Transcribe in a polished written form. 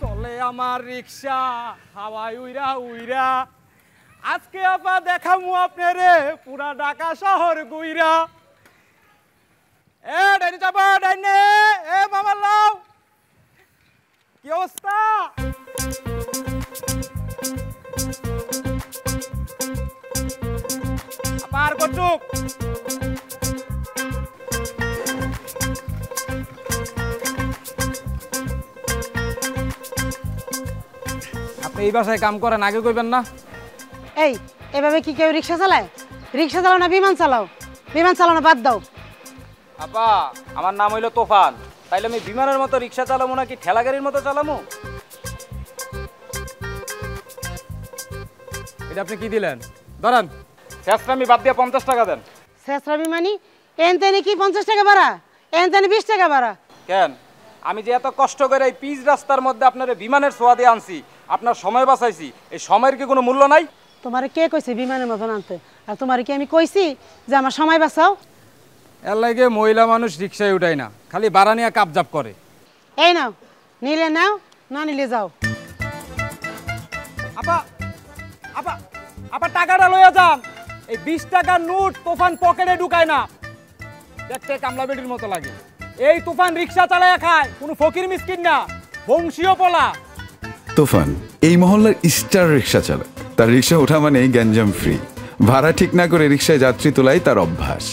চলে আমার রিক্সা হাওয়ায় উইরা উইরা আজকে আপা দেখামু আপনারে পুরা ঢাকা শহর গুইরা এ ডাইনে চাপা ডাইনে এ মামা লাও কি অবস্থা আপা আর কটুক আপনি এই বাসায় কাম করেন আগে কইবেন না এই এভাবে কি কেউ রিক্সা চালায়? রিক্সা চালাও না বিমান চালাও? বিমান চালানো বাদ দাও। আপা আমার নাম হইলো তোফান, তাইলে আমি বিমানের মতো রিক্সা চালামু নাকি ঠেলা গাড়ির মতো চালামু? এটা আপনি কি দিলেন? ধরেন শেষরামি বাদ দিয়ে 50 টাকা দেন। শেষরামি মানি এনতেনে কি 50 টাকা ভাড়া? এনতেনে 20 টাকা ভাড়া। কেন আমি যে এত কষ্ট করে এই পিচ রাস্তার মধ্যে আপনারে বিমানের ছোঁয়া দিয়ে আনছি, আপনার সময় বাঁচাইছি, এই সময়ের কি কোনো মূল্য নাই? তোমারে কে কইছে বিমানের মতন আনতে? আর তোমারে কি আমি কইছি যে আমার সময় বাঁচাও? এর লাগে মহিলা মানুষ রিক্সায় উঠায় না, খালি ভাড়া নিয়ে কাপজাপ করে। এই নাও, নিলে নাও, না নিলে যাও। আপা আপা আপা টাকাটা লইয়া যান। এই 20 টাকার নোট তুফান পকেটে ঢুকায় না, দেখতে কামলা বেটির মতো লাগে। এই তুফান রিক্সা চালায়া খায়, কোনো ফকির মিসকিন না, বংশীয় পোলা। তুফান এই মহল্লার স্টার রিক্সা চালক। তার রিক্সা ওঠা মানে গ্যাঞ্জাম ফ্রি। ভাড়া ঠিক না করে রিক্সায় যাত্রী তোলাই তার অভ্যাস।